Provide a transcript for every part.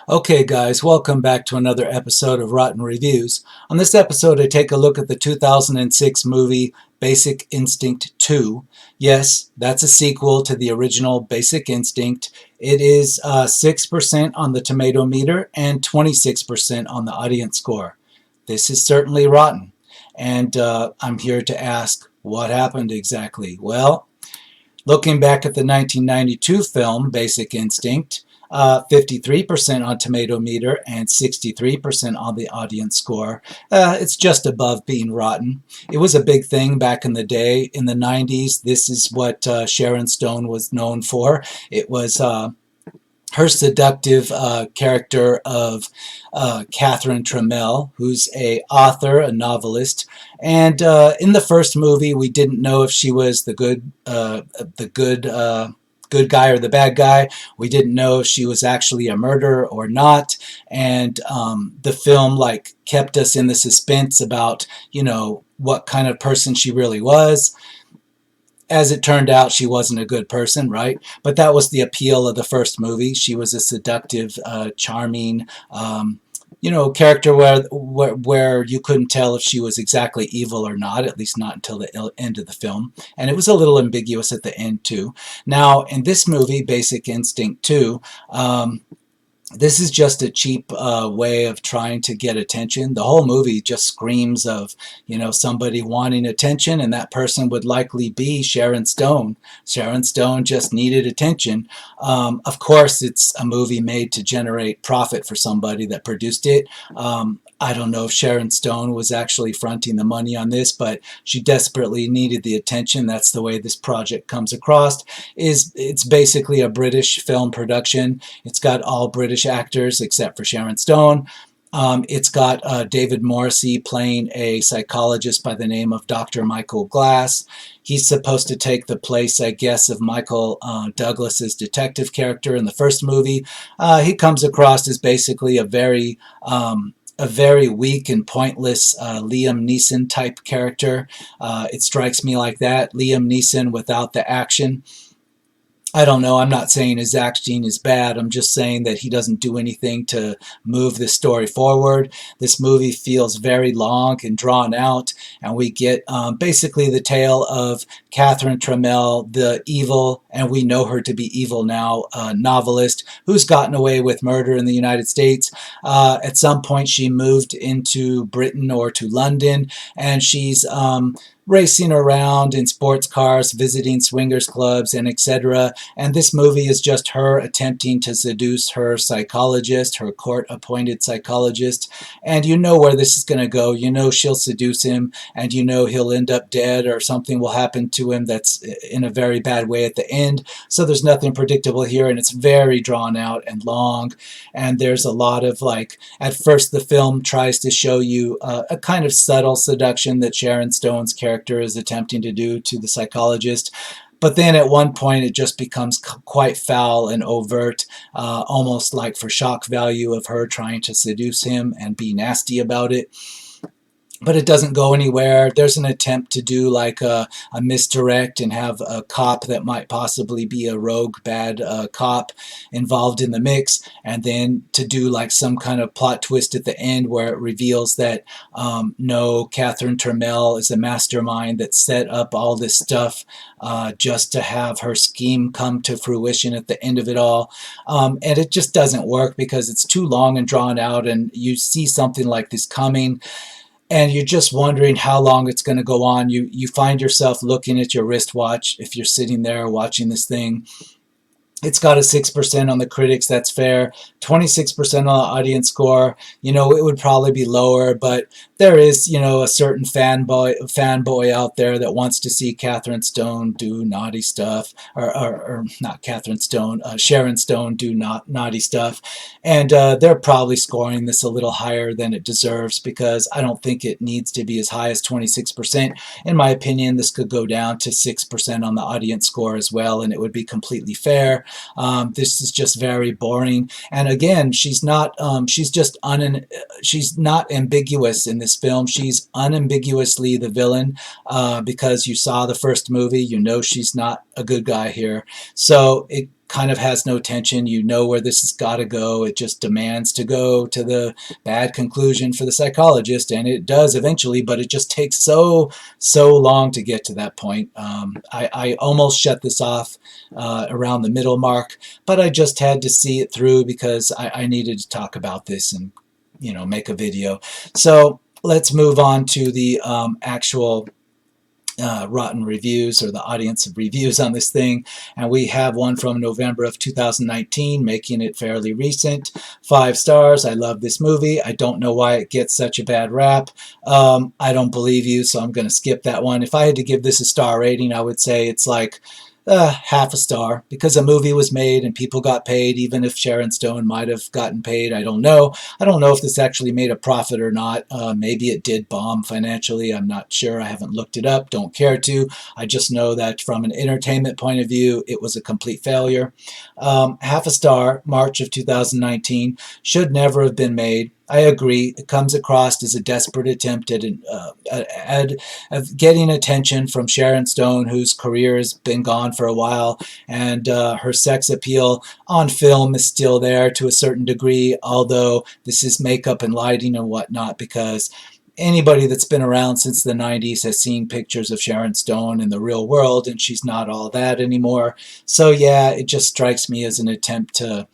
Okay, guys, welcome back to another episode of Rotten Reviews. On this episode, I take a look at the 2006 movie Basic Instinct 2. Yes, that's a sequel to the original Basic Instinct. It is 6% on the tomato meter and 26% on the audience score. This is certainly rotten. And I'm here to ask, what happened exactly? Well, looking back at the 1992 film Basic Instinct, 53% on tomato meter and 63% on the audience score. It's just above being rotten. It was a big thing back in the day. In the 90s, this is what Sharon Stone was known for. It was her seductive character of Catherine Trammell, who's a author, a novelist, and in the first movie, we didn't know if she was the good guy or the bad guy. We didn't know if she was actually a murderer or not, and the film kept us in the suspense about what kind of person she really was. As it turned out, she wasn't a good person, right? But that was the appeal of the first movie. She was a seductive, charming, character where you couldn't tell if she was exactly evil or not, at least not until the end of the film. And it was a little ambiguous at the end, too. Now, in this movie, Basic Instinct 2, this is just a cheap way of trying to get attention. The whole movie just screams of, somebody wanting attention, and that person would likely be Sharon Stone. Sharon Stone just needed attention. Of course, it's a movie made to generate profit for somebody that produced it. I don't know if Sharon Stone was actually fronting the money on this, but she desperately needed the attention. That's the way this project comes across. It's basically a British film production. It's got all British actors except for Sharon Stone. It's got David Morrissey playing a psychologist by the name of Dr. Michael Glass. He's supposed to take the place, I guess, of Michael Douglas's detective character in the first movie. He comes across as basically a very weak and pointless Liam Neeson type character. It strikes me like that. Liam Neeson without the action. I don't know. I'm not saying his acting is bad. I'm just saying that he doesn't do anything to move the story forward. This movie feels very long and drawn out, and we get basically the tale of Catherine Trammell, the evil, and we know her to be evil now, novelist who's gotten away with murder in the United States. At some point, she moved into Britain or to London, and she's racing around in sports cars, visiting swingers clubs, and etc. And this movie is just her attempting to seduce her psychologist, her court-appointed psychologist. And you know where this is going to go. You know she'll seduce him, and you know he'll end up dead, or something will happen to him that's in a very bad way at the end. So there's nothing predictable here, and it's very drawn out and long. And there's a lot of at first the film tries to show you a kind of subtle seduction that Sharon Stone's character is attempting to do to the psychologist. But then at one point it just becomes quite foul and overt, almost like for shock value of her trying to seduce him and be nasty about it. But it doesn't go anywhere. There's an attempt to do a misdirect and have a cop that might possibly be a rogue bad cop involved in the mix, and then to do some kind of plot twist at the end where it reveals that no, Catherine Trammell is a mastermind that set up all this stuff just to have her scheme come to fruition at the end of it all. And it just doesn't work because it's too long and drawn out, and you see something like this coming, and you're just wondering how long it's going to go on. You find yourself looking at your wristwatch if you're sitting there watching this thing. It's got a 6% on the critics, that's fair. 26% on the audience score. It would probably be lower, but there is, a certain fanboy out there that wants to see Catherine Stone do naughty stuff, or not Catherine Stone, Sharon Stone do naughty stuff. And they're probably scoring this a little higher than it deserves, because I don't think it needs to be as high as 26%. In my opinion, this could go down to 6% on the audience score as well, and it would be completely fair. This is just very boring. And again, she's not ambiguous in this film. She's unambiguously the villain, because you saw the first movie. You know she's not a good guy here. So it kind of has no tension. You know where this has got to go. It just demands to go to the bad conclusion for the psychologist, and it does eventually, but it just takes so long to get to that point. I almost shut this off around the middle mark, but I just had to see it through because I needed to talk about this and make a video. So let's move on to the actual Rotten reviews, or the audience of reviews on this thing. And we have one from November of 2019, making it fairly recent. 5 stars. I love this movie. I don't know why it gets such a bad rap. I don't believe you, so I'm going to skip that one. If I had to give this a star rating, I would say it's like half a star, because a movie was made and people got paid, even if Sharon Stone might have gotten paid. I don't know. I don't know if this actually made a profit or not. Maybe it did bomb financially. I'm not sure. I haven't looked it up. Don't care to. I just know that from an entertainment point of view, it was a complete failure. Half a star, March of 2019. Should never have been made. I agree. It comes across as a desperate attempt at getting attention from Sharon Stone, whose career has been gone for a while, and her sex appeal on film is still there to a certain degree, although this is makeup and lighting and whatnot, because anybody that's been around since the 90s has seen pictures of Sharon Stone in the real world, and she's not all that anymore. So yeah, it just strikes me as an attempt to,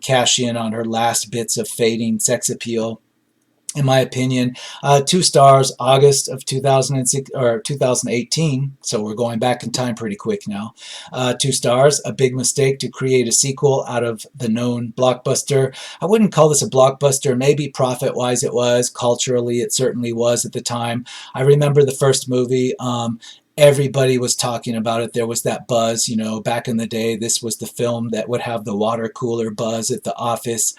cash in on her last bits of fading sex appeal, in my opinion. 2 stars, August of 2006 or 2018. So we're going back in time pretty quick now. 2 stars, a big mistake to create a sequel out of the known blockbuster. I wouldn't call this a blockbuster. Maybe profit-wise it was. Culturally, it certainly was at the time. I remember the first movie. Everybody was talking about it. There was that buzz, back in the day. This was the film that would have the water cooler buzz at the office.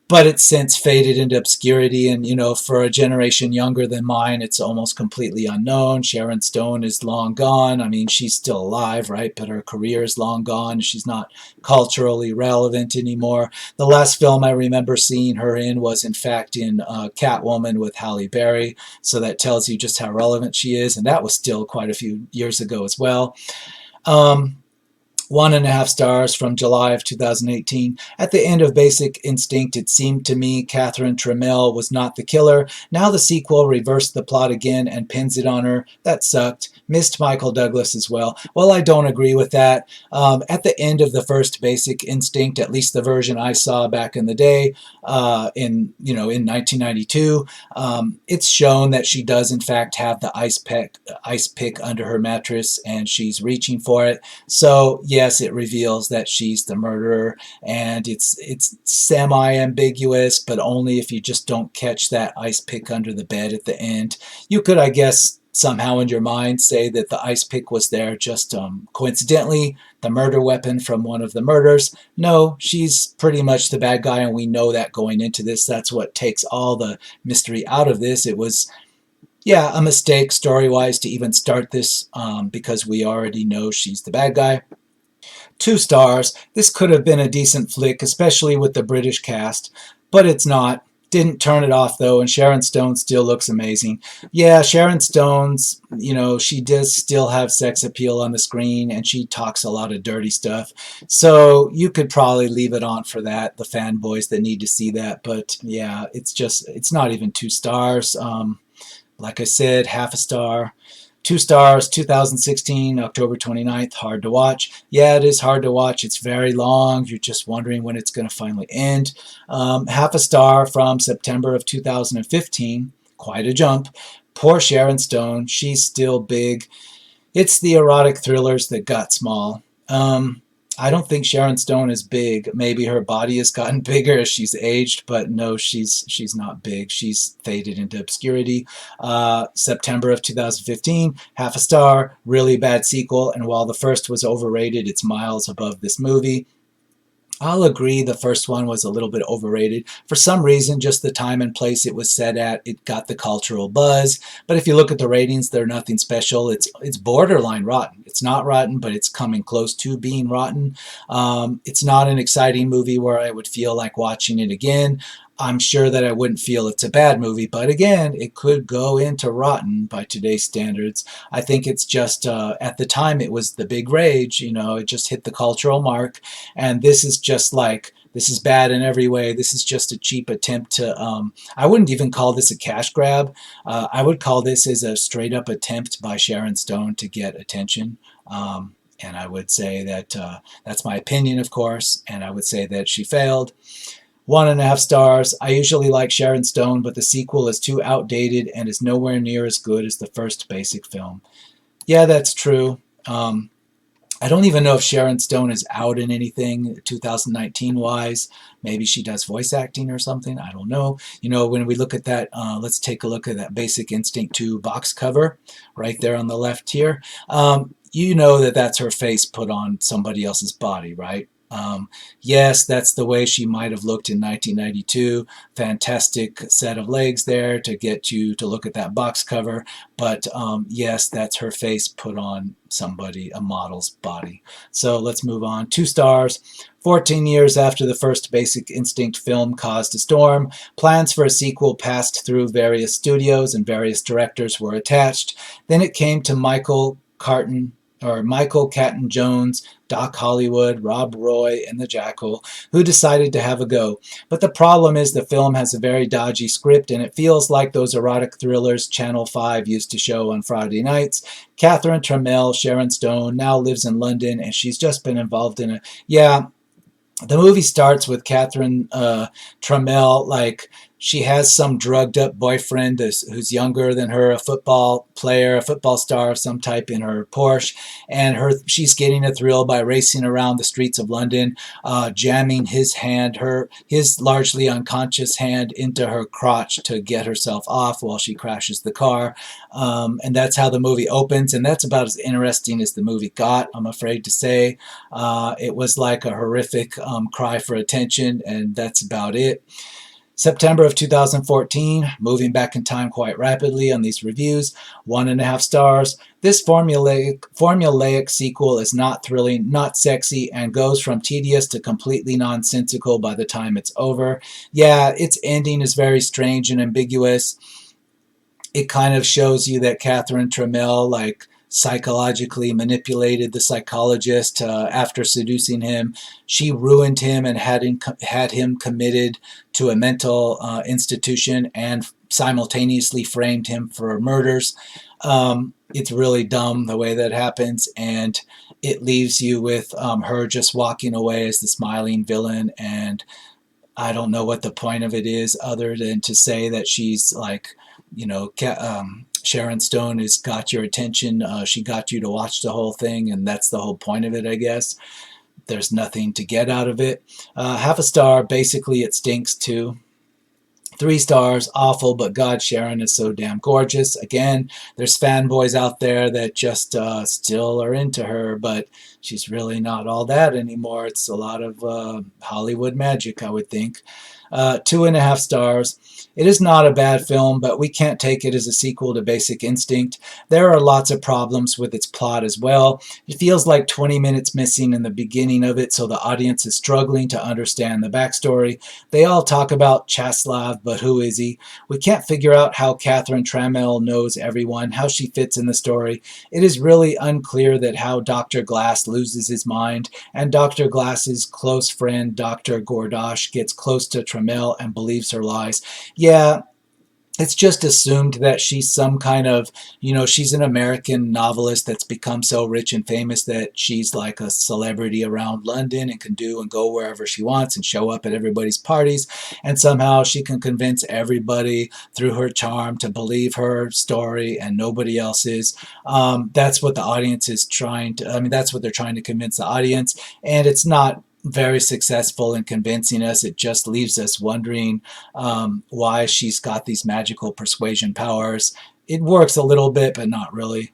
But it's since faded into obscurity, and for a generation younger than mine, it's almost completely unknown. Sharon Stone is long gone. I mean, she's still alive, right? But her career is long gone. She's not culturally relevant anymore. The last film I remember seeing her in was, in fact, in Catwoman with Halle Berry. So that tells you just how relevant she is, and that was still quite a few years ago as well. 1.5 stars from July of 2018. At the end of Basic Instinct, it seemed to me Catherine Tremell was not the killer. Now the sequel reversed the plot again and pins it on her. That sucked. Missed Michael Douglas as well. Well, I don't agree with that. At the end of the first Basic Instinct, at least the version I saw back in the day, in 1992, it's shown that she does in fact have the ice pick under her mattress, and she's reaching for it. So yes, it reveals that she's the murderer, and it's semi-ambiguous, but only if you just don't catch that ice pick under the bed at the end. You could, I guess, somehow in your mind say that the ice pick was there just coincidentally, the murder weapon from one of the murders. No, she's pretty much the bad guy, and we know that going into this. That's what takes all the mystery out of this. It was, yeah, a mistake story-wise to even start this, because we already know she's the bad guy. 2 stars. This could have been a decent flick, especially with the British cast, but it's not. Didn't turn it off though, and Sharon Stone still looks amazing. Yeah, Sharon Stone's, she does still have sex appeal on the screen, and she talks a lot of dirty stuff. So you could probably leave it on for that, the fanboys that need to see that. But yeah, it's not even 2 stars. Like I said, half a star. 2 stars, 2016, October 29th, hard to watch. Yeah, it is hard to watch. It's very long. You're just wondering when it's going to finally end. Half a star from September of 2015. Quite a jump. Poor Sharon Stone. She's still big. It's the erotic thrillers that got small. I don't think Sharon Stone is big. Maybe her body has gotten bigger as she's aged, but no, she's not big. She's faded into obscurity. September of 2015, half a star, really bad sequel, and while the first was overrated, it's miles above this movie. I'll agree the first one was a little bit overrated. For some reason, just the time and place it was set at, it got the cultural buzz. But if you look at the ratings, they're nothing special. It's borderline rotten. It's not rotten, but it's coming close to being rotten. It's not an exciting movie where I would feel like watching it again. I'm sure that I wouldn't feel it's a bad movie, but again, it could go into rotten by today's standards. I think it's just, at the time, it was the big rage, it just hit the cultural mark, and this is just like, this is bad in every way. This is just a cheap attempt to, I wouldn't even call this a cash grab. I would call this as a straight up attempt by Sharon Stone to get attention. And I would say that that's my opinion, of course, and I would say that she failed. 1.5 stars. I usually like Sharon Stone, but the sequel is too outdated and is nowhere near as good as the first basic film. Yeah, that's true. I don't even know if Sharon Stone is out in anything 2019 wise. Maybe she does voice acting or something. I don't know. When we look at that, let's take a look at that Basic Instinct 2 box cover right there on the left here. You know that that's her face put on somebody else's body, right? Yes, that's the way she might have looked in 1992. Fantastic set of legs there to get you to look at that box cover. But yes, that's her face put on somebody, a model's body. So let's move on. 2 stars. 14 years after the first Basic Instinct film caused a storm, plans for a sequel passed through various studios and various directors were attached. Then it came to Michael Caton Jones, Doc Hollywood, Rob Roy, and the Jackal, who decided to have a go. But the problem is the film has a very dodgy script, and it feels like those erotic thrillers Channel 5 used to show on Friday nights. Catherine Trammell, Sharon Stone, now lives in London, and she's just been involved in a... Yeah, the movie starts with Catherine Trammell, like she has some drugged up boyfriend who's younger than her, a football player, a football star of some type in her Porsche, and she's getting a thrill by racing around the streets of London, jamming his largely unconscious hand into her crotch to get herself off while she crashes the car. And that's how the movie opens, and that's about as interesting as the movie got, I'm afraid to say. It was like a horrific cry for attention, and that's about it. September of 2014, moving back in time quite rapidly on these reviews, 1.5 stars. This formulaic sequel is not thrilling, not sexy, and goes from tedious to completely nonsensical by the time it's over. Yeah, its ending is very strange and ambiguous. It kind of shows you that Catherine Trammell, like, psychologically manipulated the psychologist after seducing him. She ruined him and had him committed to a mental institution and simultaneously framed him for murders. It's really dumb the way that happens, and it leaves you with her just walking away as the smiling villain, and I don't know what the point of it is other than to say that she's like, Sharon Stone has got your attention. She got you to watch the whole thing, and that's the whole point of it, I guess. There's nothing to get out of it. 0.5 star, basically it stinks too. 3 stars, awful, but God, Sharon is so damn gorgeous. Again, there's fanboys out there that just still are into her, but she's really not all that anymore. It's a lot of Hollywood magic, I would think. 2.5 stars. It is not a bad film, but we can't take it as a sequel to Basic Instinct. There are lots of problems with its plot as well. It feels like 20 minutes missing in the beginning of it, so the audience is struggling to understand the backstory. They all talk about Chaslav, but who is he? We can't figure out how Catherine Trammell knows everyone, how she fits in the story. It is really unclear that how Dr. Glass loses his mind, and Dr. Glass's close friend, Dr. Gordosh, gets close to Trammell and believes her lies. Yeah, it's just assumed that she's some kind of, she's an American novelist that's become so rich and famous that she's like a celebrity around London and can do and go wherever she wants and show up at everybody's parties. And somehow she can convince everybody through her charm to believe her story and nobody else's. That's what the audience is that's what they're trying to convince the audience. And it's not very successful in convincing us. It just leaves us wondering why she's got these magical persuasion powers. It works a little bit, but not really.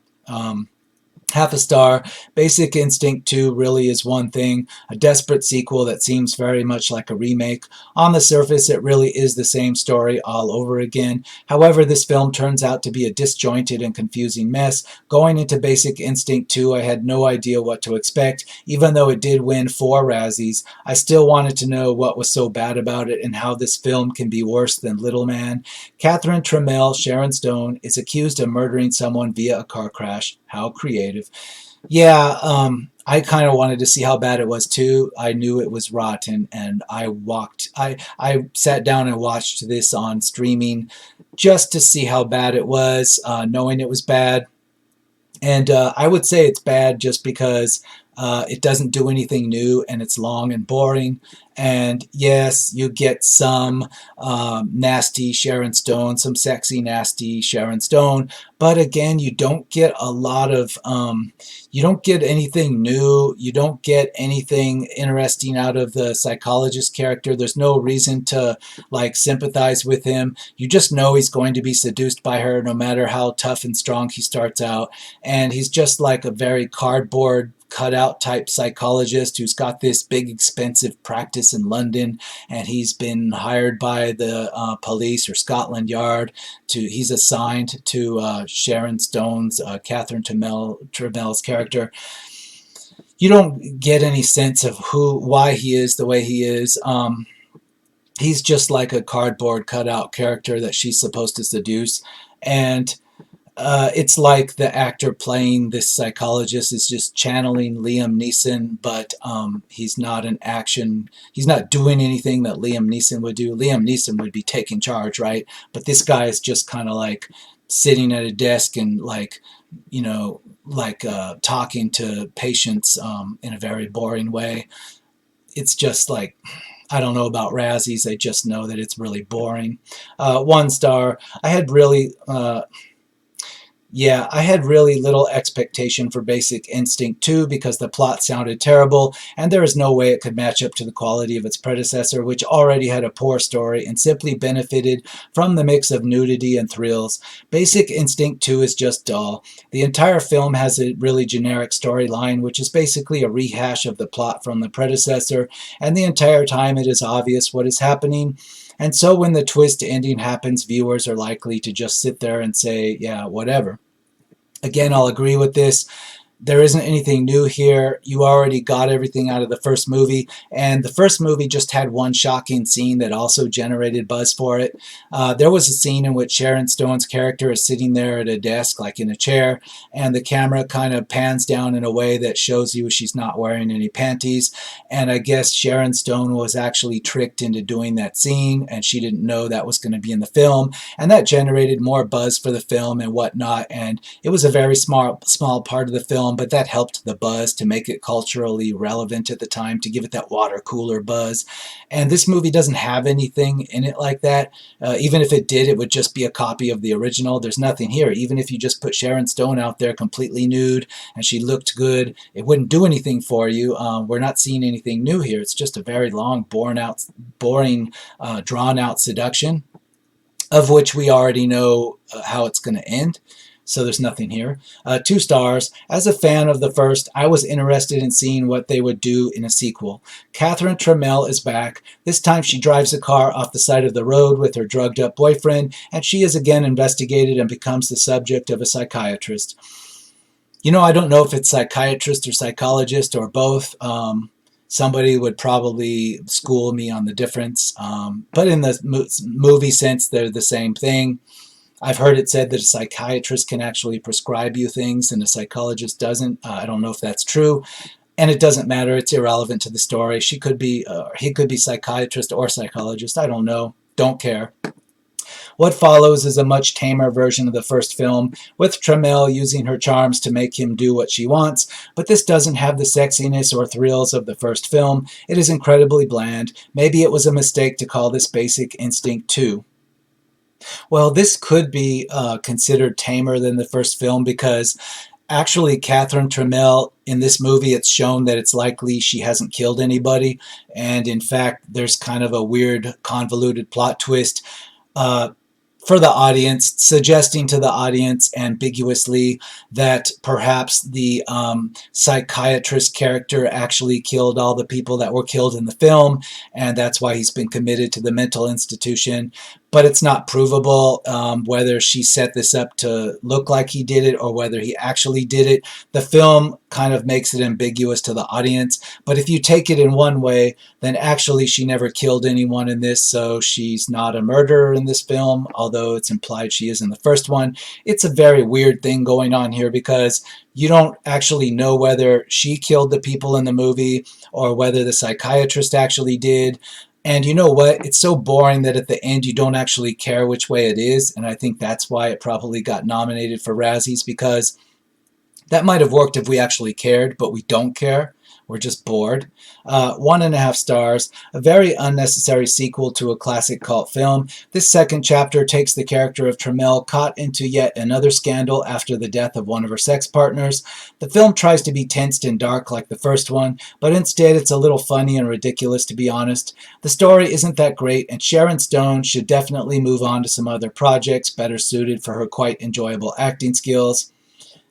half a star. Basic Instinct 2 really is one thing, a desperate sequel that seems very much like a remake. On the surface, it really is the same story all over again. However, this film turns out to be a disjointed and confusing mess. Going into Basic Instinct 2, I had no idea what to expect. Even though it did win 4 Razzies, I still wanted to know what was so bad about it and how this film can be worse than Little Man. Catherine Tremell, Sharon Stone, is accused of murdering someone via a car crash. How creative. Yeah, I kind of wanted to see how bad it was too. I knew it was rotten, and I sat down and watched this on streaming just to see how bad it was, knowing it was bad. And I would say it's bad just because it doesn't do anything new and it's long and boring. And yes, you get some nasty Sharon Stone, some sexy, nasty Sharon Stone. But again, you don't get a lot of, you don't get anything new. You don't get anything interesting out of the psychologist character. There's no reason to like sympathize with him. You just know he's going to be seduced by her no matter how tough and strong he starts out. And he's just like a very cardboard cutout type psychologist who's got this big expensive practice in London, and he's been hired by the police or Scotland Yard to, he's assigned to Sharon Stone's Catherine Tremell's character. You don't get any sense of why he is the way he is. He's just like a cardboard cutout character that she's supposed to seduce, and it's like the actor playing this psychologist is just channeling Liam Neeson, but he's not an action, he's not doing anything that Liam Neeson would do. Liam Neeson would be taking charge, right? But this guy is just kind of like sitting at a desk and like, you know, like talking to patients in a very boring way. It's just like, I don't know about Razzies, I just know that it's really boring. 1 star. I had really Yeah, I had really little expectation for Basic Instinct 2 because the plot sounded terrible, and there is no way it could match up to the quality of its predecessor, which already had a poor story and simply benefited from the mix of nudity and thrills. Basic Instinct 2 is just dull. The entire film has a really generic storyline, which is basically a rehash of the plot from the predecessor, and the entire time it is obvious what is happening. And so when the twist ending happens, viewers are likely to just sit there and say, yeah, whatever. Again, I'll agree with this. There isn't anything new here. You already got everything out of the first movie, and the first movie just had one shocking scene that also generated buzz for it. There was a scene in which Sharon Stone's character is sitting there at a desk, like in a chair, and the camera kind of pans down in a way that shows you she's not wearing any panties, and I guess Sharon Stone was actually tricked into doing that scene, and she didn't know that was going to be in the film, and that generated more buzz for the film and whatnot, and it was a very small part of the film, but that helped the buzz to make it culturally relevant at the time, to give it that water cooler buzz. And this movie doesn't have anything in it like that. Even if it did, it would just be a copy of the original. There's nothing here. Even if you just put Sharon Stone out there completely nude and she looked good, it wouldn't do anything for you. We're not seeing anything new here. It's just a very long, boring, drawn-out seduction, of which we already know how it's going to end. So there's nothing here. 2 stars. As a fan of the first, I was interested in seeing what they would do in a sequel. Catherine Tremell is back. This time she drives a car off the side of the road with her drugged up boyfriend, and she is again investigated and becomes the subject of a psychiatrist. You know, I don't know if it's psychiatrist or psychologist or both. Somebody would probably school me on the difference. But in the movie sense, they're the same thing. I've heard it said that a psychiatrist can actually prescribe you things and a psychologist doesn't. I don't know if that's true. And it doesn't matter. It's irrelevant to the story. She could be, he could be psychiatrist or psychologist. I don't know. Don't care. What follows is a much tamer version of the first film, with Tremell using her charms to make him do what she wants, but this doesn't have the sexiness or thrills of the first film. It is incredibly bland. Maybe it was a mistake to call this Basic Instinct 2. Well, this could be considered tamer than the first film because actually Catherine Tremell, in this movie, it's shown that it's likely she hasn't killed anybody, and in fact there's kind of a weird convoluted plot twist. for the audience, suggesting to the audience ambiguously that perhaps the psychiatrist character actually killed all the people that were killed in the film, and that's why he's been committed to the mental institution. But it's not provable whether she set this up to look like he did it or whether he actually did it. The film kind of makes it ambiguous to the audience. But if you take it in one way, then actually she never killed anyone in this, so she's not a murderer in this film, although it's implied she is in the first one. It's a very weird thing going on here because you don't actually know whether she killed the people in the movie or whether the psychiatrist actually did. And you know what? It's so boring that at the end you don't actually care which way it is. And I think that's why it probably got nominated for Razzies, because that might have worked if we actually cared, but we don't care. We're just bored. 1.5 stars, a very unnecessary sequel to a classic cult film. This second chapter takes the character of Trammell caught into yet another scandal after the death of one of her sex partners. The film tries to be tensed and dark like the first one, but instead it's a little funny and ridiculous, to be honest. The story isn't that great, and Sharon Stone should definitely move on to some other projects better suited for her quite enjoyable acting skills.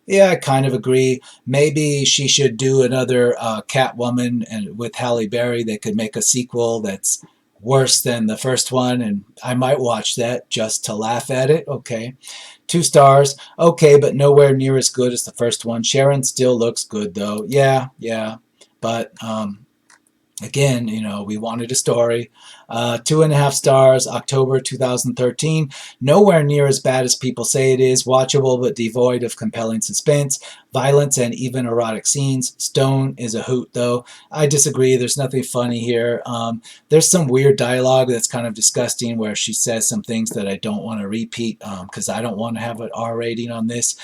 Yeah, I kind of agree. Maybe she should do another Catwoman, and with Halle Berry, they could make a sequel that's worse than the first one, and I might watch that just to laugh at it. Okay. 2 stars. Okay, but nowhere near as good as the first one. Sharon still looks good, though. Yeah, yeah. But again, you know, we wanted a story. 2.5 stars, October 2013. Nowhere near as bad as people say it is. Watchable but devoid of compelling suspense, violence, and even erotic scenes. Stone is a hoot, though. I disagree. There's nothing funny here. There's some weird dialogue that's kind of disgusting where she says some things that I don't want to repeat because I don't want to have an R rating on this.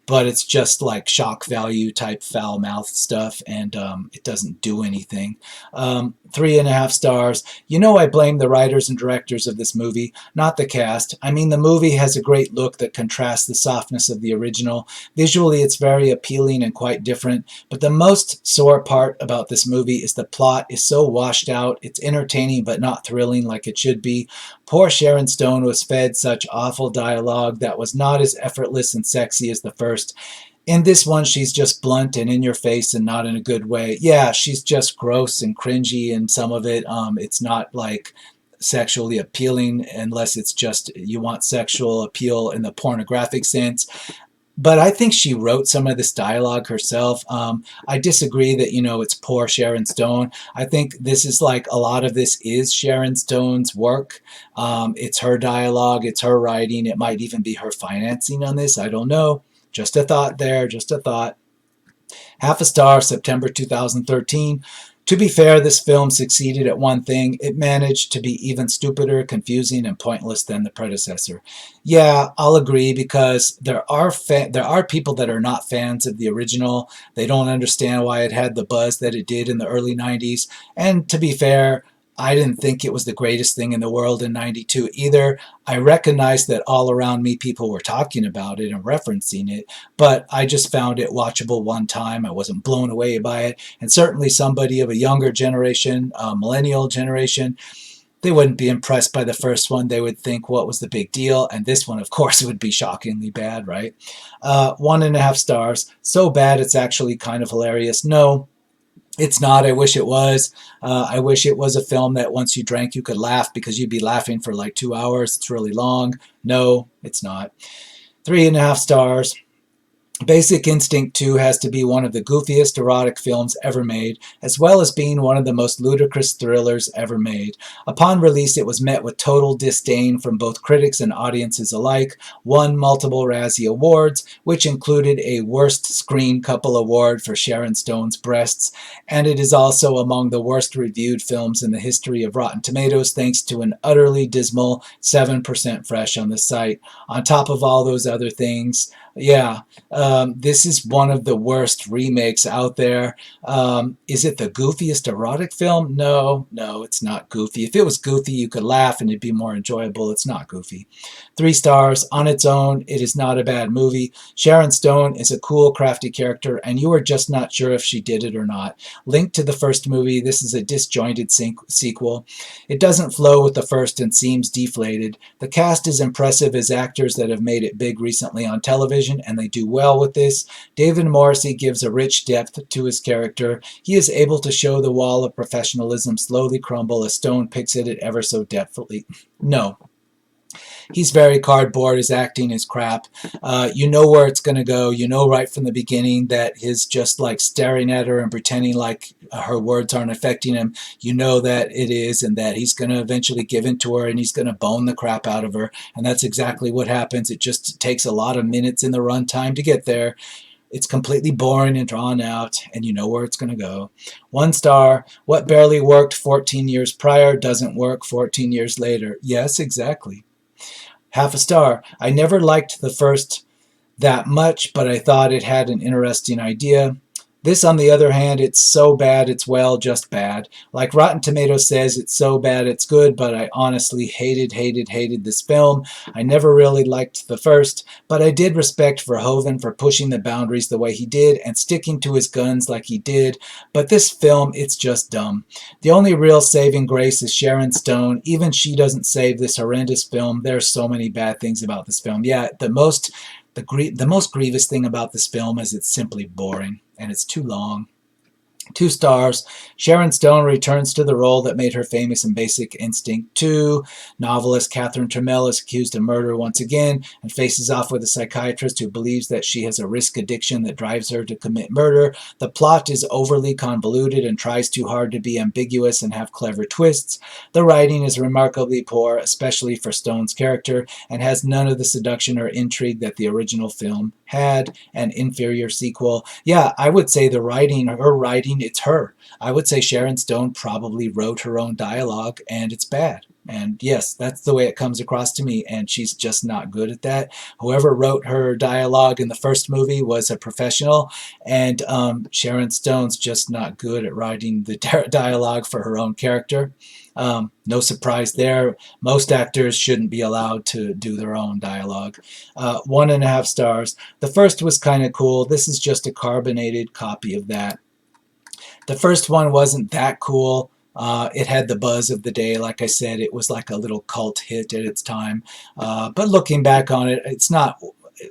But it's just like shock value type foul mouth stuff, and it doesn't do anything. 3.5 stars. You know, I blame the writers and directors of this movie, not the cast. I mean, the movie has a great look that contrasts the softness of the original. Visually, it's very appealing and quite different, but the most sore part about this movie is the plot is so washed out. It's entertaining but not thrilling like it should be. Poor Sharon Stone was fed such awful dialogue that was not as effortless and sexy as the first. In this one, she's just blunt and in your face and not in a good way. Yeah, she's just gross and cringy in some of it. It's not like sexually appealing unless it's just you want sexual appeal in the pornographic sense. But I think she wrote some of this dialogue herself. I disagree that, you know, it's poor Sharon Stone. I think this is like a lot of this is Sharon Stone's work. It's her dialogue, it's her writing. It might even be her financing on this. I don't know. Just a thought there, just a thought. 0.5 star, September 2013. To be fair, this film succeeded at one thing. It managed to be even stupider, confusing, and pointless than the predecessor. Yeah, I'll agree, because there are people that are not fans of the original. They don't understand why it had the buzz that it did in the early 90s. And to be fair, I didn't think it was the greatest thing in the world in 92 either. I recognized that all around me people were talking about it and referencing it, but I just found it watchable one time. I wasn't blown away by it. And certainly somebody of a younger generation, millennial generation, they wouldn't be impressed by the first one. They would think, what was the big deal? And this one, of course, would be shockingly bad, right? 1.5 stars. So bad it's actually kind of hilarious. No, it's not. I wish it was. I wish it was a film that once you drank, you could laugh, because you'd be laughing for like 2 hours. It's really long. No, it's not. 3.5 stars. Basic Instinct 2 has to be one of the goofiest erotic films ever made, as well as being one of the most ludicrous thrillers ever made. Upon release, it was met with total disdain from both critics and audiences alike, won multiple Razzie Awards, which included a Worst Screen Couple Award for Sharon Stone's breasts, and it is also among the worst reviewed films in the history of Rotten Tomatoes, thanks to an utterly dismal 7% fresh on the site. On top of all those other things, Yeah, this is one of the worst remakes out there. Is it the goofiest erotic film? No, no, it's not goofy. If it was goofy, you could laugh and it'd be more enjoyable. It's not goofy. 3 stars on its own. It is not a bad movie. Sharon Stone is a cool, crafty character, and you are just not sure if she did it or not. Linked to the first movie, this is a disjointed sequel. It doesn't flow with the first and seems deflated. The cast is impressive as actors that have made it big recently on television, and they do well with this. David Morrissey gives a rich depth to his character. He is able to show the wall of professionalism slowly crumble as Stone picks at it ever so depthfully. No, he's very cardboard. His acting is crap. You know where it's going to go. You know right from the beginning that his just like staring at her and pretending like her words aren't affecting him. You know that it is, and that he's going to eventually give in to her and he's going to bone the crap out of her. And that's exactly what happens. It just takes a lot of minutes in the runtime to get there. It's completely boring and drawn out, and you know where it's going to go. 1 star. What barely worked 14 years prior doesn't work 14 years later. Yes, exactly. 0.5 star. I never liked the first that much, but I thought it had an interesting idea. This, on the other hand, it's so bad it's, well, just bad. Like Rotten Tomatoes says, it's so bad it's good, but I honestly hated this film. I never really liked the first, but I did respect Verhoeven for pushing the boundaries the way he did and sticking to his guns like he did. But this film, it's just dumb. The only real saving grace is Sharon Stone. Even she doesn't save this horrendous film. There are so many bad things about this film. Yeah, the most grievous thing about this film is it's simply boring and it's too long. 2 stars. Sharon Stone returns to the role that made her famous in Basic Instinct 2. Novelist Catherine Trammell is accused of murder once again and faces off with a psychiatrist who believes that she has a risk addiction that drives her to commit murder. The plot is overly convoluted and tries too hard to be ambiguous and have clever twists. The writing is remarkably poor, especially for Stone's character, and has none of the seduction or intrigue that the original film had. An inferior sequel. Yeah, I would say her writing, it's her. I would say Sharon Stone probably wrote her own dialogue, and it's bad. And yes, that's the way it comes across to me, and she's just not good at that. Whoever wrote her dialogue in the first movie was a professional, and Sharon Stone's just not good at writing the dialogue for her own character. No surprise there. Most actors shouldn't be allowed to do their own dialogue. 1.5 stars. The first was kind of cool. This is just a carbonated copy of that. The first one wasn't that cool. It had the buzz of the day. Like I said, it was like a little cult hit at its time. But looking back on it, it's not.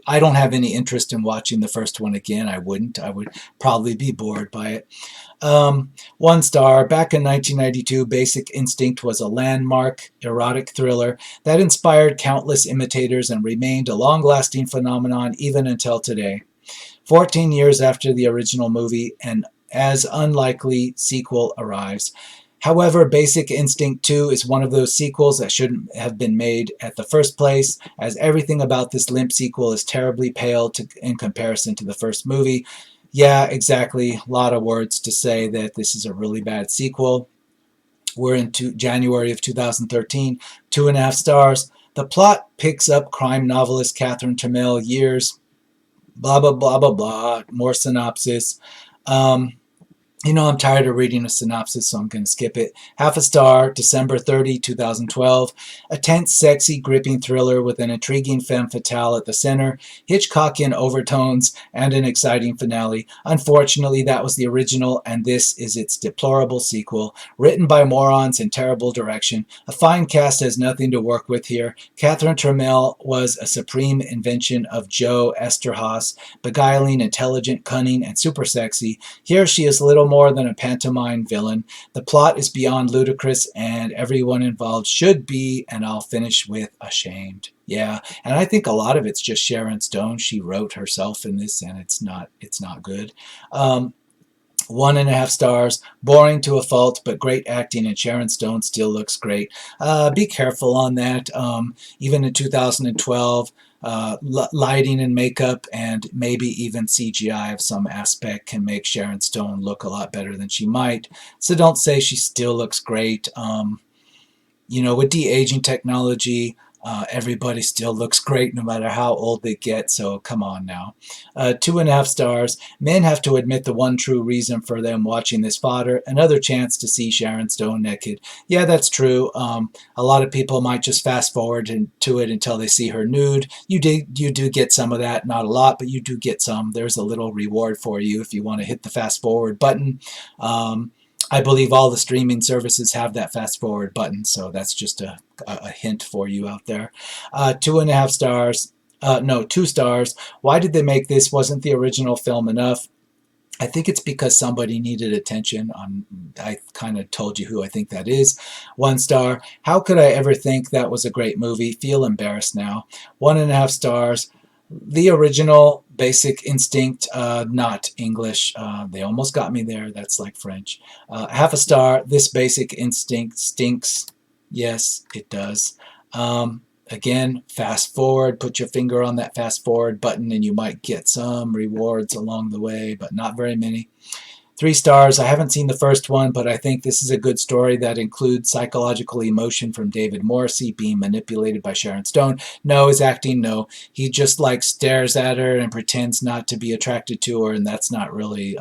I don't have any interest in watching the first one again. I wouldn't. I would probably be bored by it. 1 star. Back in 1992, Basic Instinct was a landmark erotic thriller that inspired countless imitators and remained a long-lasting phenomenon even until today. 14 years after the original movie, an as unlikely sequel arrives. However, Basic Instinct 2 is one of those sequels that shouldn't have been made at the first place, as everything about this limp sequel is terribly pale in comparison to the first movie. Yeah, exactly. A lot of words to say that this is a really bad sequel. We're into January of 2013. 2.5 stars. The plot picks up crime novelist Catherine Trammell years. Blah, blah, blah, blah, blah. More synopsis. I'm tired of reading a synopsis, so I'm going to skip it. 0.5 star, December 30, 2012. A tense, sexy, gripping thriller with an intriguing femme fatale at the center, Hitchcockian overtones, and an exciting finale. Unfortunately, that was the original, and this is its deplorable sequel. Written by morons in terrible direction. A fine cast has nothing to work with here. Catherine Trammell was a supreme invention of Joe Esterhaus, beguiling, intelligent, cunning, and super sexy. Here she is little more than a pantomime villain. The plot is beyond ludicrous, and everyone involved should be, and I'll finish with, ashamed. Yeah, and I think a lot of it's just Sharon Stone. She wrote herself in this, and it's not good. 1.5 stars. Boring to a fault, but great acting, and Sharon Stone still looks great. Be careful on that. Even in 2012, lighting and makeup and maybe even CGI of some aspect can make Sharon Stone look a lot better than she might. So don't say she still looks great. With de-aging technology, Everybody still looks great no matter how old they get, so come on now. 2.5 stars. Men have to admit the one true reason for them watching this fodder, another chance to see Sharon Stone naked. Yeah, that's true. A lot of people might just fast forward to it until they see her nude. You do get some of that, not a lot, but you do get some. There's a little reward for you if you want to hit the fast forward button. I believe all the streaming services have that fast forward button, so that's just a hint for you out there. 2.5 stars. No, 2 stars. Why did they make this? Wasn't the original film enough? I think it's because somebody needed attention. I kind of told you who I think that is. 1 star. How could I ever think that was a great movie? Feel embarrassed now. 1.5 stars. The original Basic Instinct, not English. They almost got me there. That's like French. 0.5 star. This Basic Instinct stinks. Yes, it does. Again, fast forward. Put your finger on that fast forward button and you might get some rewards along the way, but not very many. 3 stars. I haven't seen the first one, but I think this is a good story that includes psychological emotion from David Morrissey being manipulated by Sharon Stone. No, his acting, no. He just like stares at her and pretends not to be attracted to her, and that's not really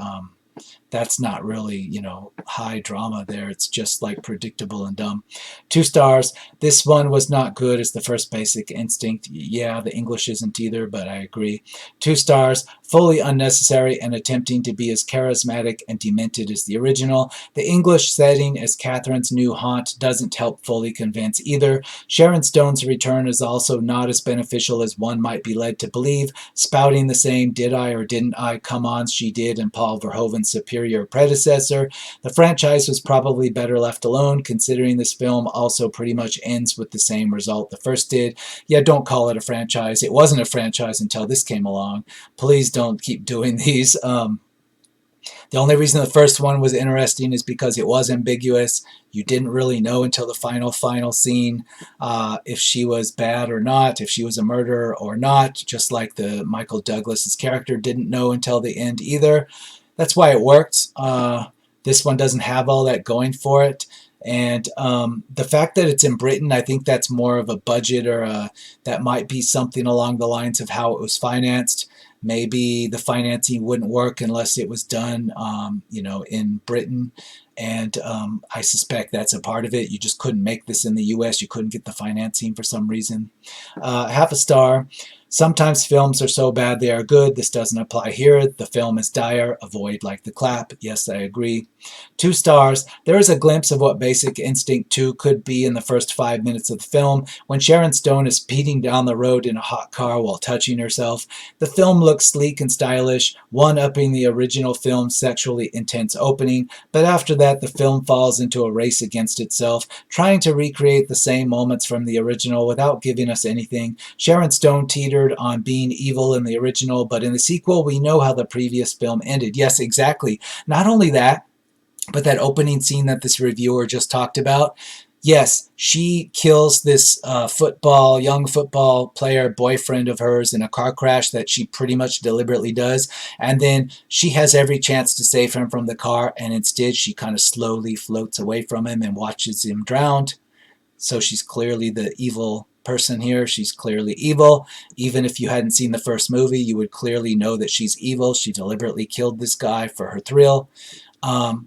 high drama there. It's just like predictable and dumb. 2 stars. This one was not good as the first Basic Instinct. Yeah, the English isn't either, but I agree. 2 stars. Fully unnecessary and attempting to be as charismatic and demented as the original. The English setting as Catherine's new haunt doesn't help fully convince either. Sharon Stone's return is also not as beneficial as one might be led to believe. Spouting the same did I or didn't I, come on, she did, and Paul Verhoeven's superior predecessor. The franchise was probably better left alone, considering this film also pretty much ends with the same result the first did. Yeah, don't call it a franchise. It wasn't a franchise until this came along. Please don't keep doing these. The only reason the first one was interesting is because it was ambiguous. You didn't really know until the final scene if she was bad or not, if she was a murderer or not, just like the Michael Douglas's character didn't know until the end either. That's why it worked. This one doesn't have all that going for it. And the fact that it's in Britain, I think that's more of a budget, or that might be something along the lines of how it was financed. Maybe the financing wouldn't work unless it was done, in Britain. And I suspect that's a part of it. You just couldn't make this in the US. You couldn't get the financing for some reason. 0.5 star. Sometimes films are so bad they are good. This doesn't apply here. The film is dire. Avoid like the clap. Yes, I agree. 2 stars. There is a glimpse of what Basic Instinct 2 could be in the first 5 minutes of the film, when Sharon Stone is speeding down the road in a hot car while touching herself. The film looks sleek and stylish, one-upping the original film's sexually intense opening, but after that the film falls into a race against itself, trying to recreate the same moments from the original without giving us anything. Sharon Stone teetered on being evil in the original, but in the sequel we know how the previous film ended. Yes, exactly. Not only that, but that opening scene that this reviewer just talked about, yes, she kills this young football player boyfriend of hers in a car crash that she pretty much deliberately does, and then she has every chance to save him from the car, and instead she kind of slowly floats away from him and watches him drown. So she's clearly the evil person here. She's clearly evil. Even if you hadn't seen the first movie, you would clearly know that she's evil. She deliberately killed this guy for her thrill.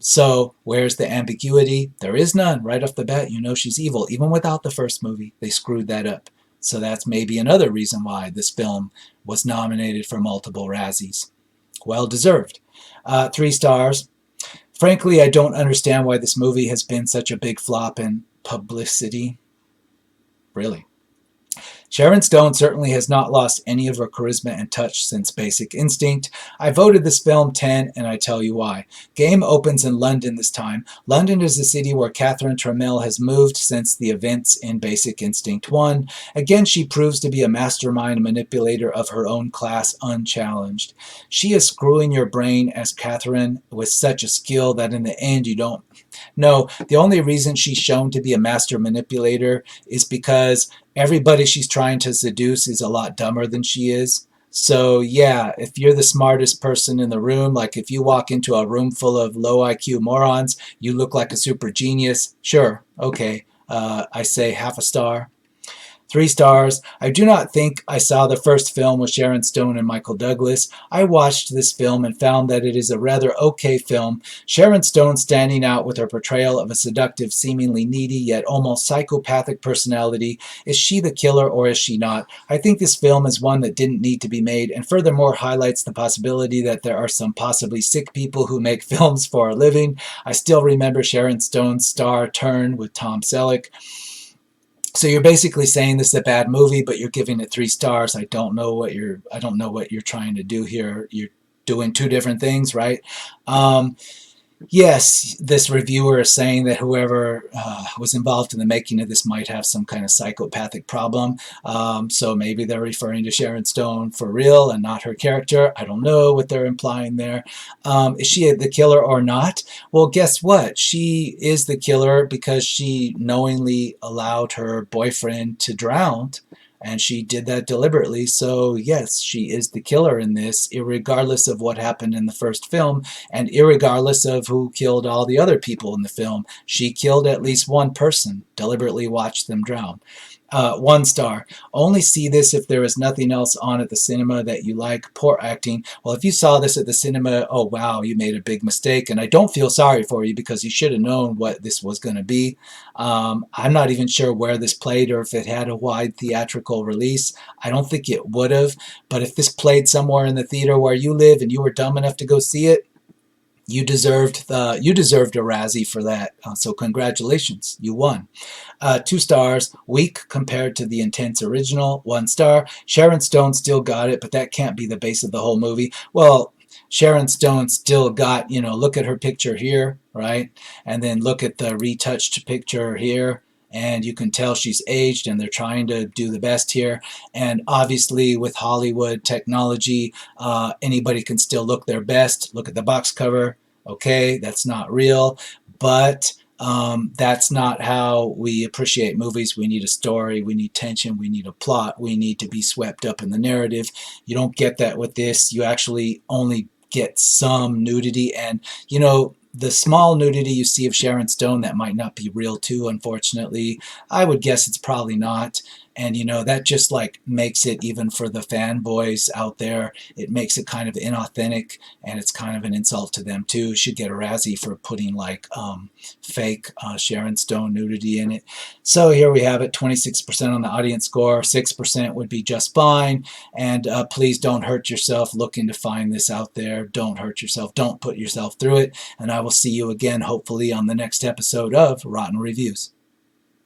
So where's the ambiguity? There is none. Right off the bat, you know she's evil. Even without the first movie, they screwed that up. So that's maybe another reason why this film was nominated for multiple Razzies. Well deserved. 3 stars. Frankly, I don't understand why this movie has been such a big flop in publicity. Really. Sharon Stone certainly has not lost any of her charisma and touch since Basic Instinct. I voted this film 10, and I tell you why. Game opens in London this time. London is the city where Catherine Trammell has moved since the events in Basic Instinct 1. Again, she proves to be a mastermind manipulator of her own class unchallenged. She is screwing your brain as Catherine with such a skill that in the end you don't. No, the only reason she's shown to be a master manipulator is because everybody she's trying to seduce is a lot dumber than she is. So yeah, if you're the smartest person in the room, like if you walk into a room full of low IQ morons, you look like a super genius. Sure, okay, I say 0.5 star. 3 stars. I do not think I saw the first film with Sharon Stone and Michael Douglas. I watched this film and found that it is a rather okay film. Sharon Stone standing out with her portrayal of a seductive, seemingly needy, yet almost psychopathic personality. Is she the killer or is she not? I think this film is one that didn't need to be made, and furthermore highlights the possibility that there are some possibly sick people who make films for a living. I still remember Sharon Stone's star turn with Tom Selleck. So you're basically saying this is a bad movie, but you're giving it 3 stars. I don't know what you're trying to do here. You're doing two different things, right? Yes, this reviewer is saying that whoever was involved in the making of this might have some kind of psychopathic problem. So maybe they're referring to Sharon Stone for real and not her character. I don't know what they're implying there. Is she the killer or not? Well, guess what? She is the killer because she knowingly allowed her boyfriend to drown. And she did that deliberately. So yes, she is the killer in this, irregardless of what happened in the first film, and irregardless of who killed all the other people in the film. She killed at least one person, deliberately watched them drown. 1 star. Only see this if there is nothing else on at the cinema that you like. Poor acting. Well, if you saw this at the cinema, oh wow, you made a big mistake, and I don't feel sorry for you because you should have known what this was going to be. I'm not even sure where this played or if it had a wide theatrical release. I don't think it would have, but if this played somewhere in the theater where you live and you were dumb enough to go see it, you deserved a Razzie for that. So congratulations, you won. 2 stars. Weak compared to the intense original. 1 star. Sharon Stone still got it, but that can't be the base of the whole movie. Well, Sharon Stone still got, look at her picture here, right? And then look at the retouched picture here. And you can tell she's aged, and they're trying to do the best here. And obviously, with Hollywood technology, anybody can still look their best. Look at the box cover. Okay, that's not real, but that's not how we appreciate movies. We need a story, we need tension, we need a plot, we need to be swept up in the narrative. You don't get that with this. You actually only get some nudity, and the small nudity you see of Sharon Stone, that might not be real too, unfortunately. I would guess it's probably not. And that just makes it, even for the fanboys out there, it makes it kind of inauthentic, and it's kind of an insult to them too. Should get a Razzie for putting fake Sharon Stone nudity in it. So here we have it, 26% on the audience score, 6% would be just fine. And please don't hurt yourself looking to find this out there. Don't hurt yourself. Don't put yourself through it. And I will see you again, hopefully, on the next episode of Rotten Reviews.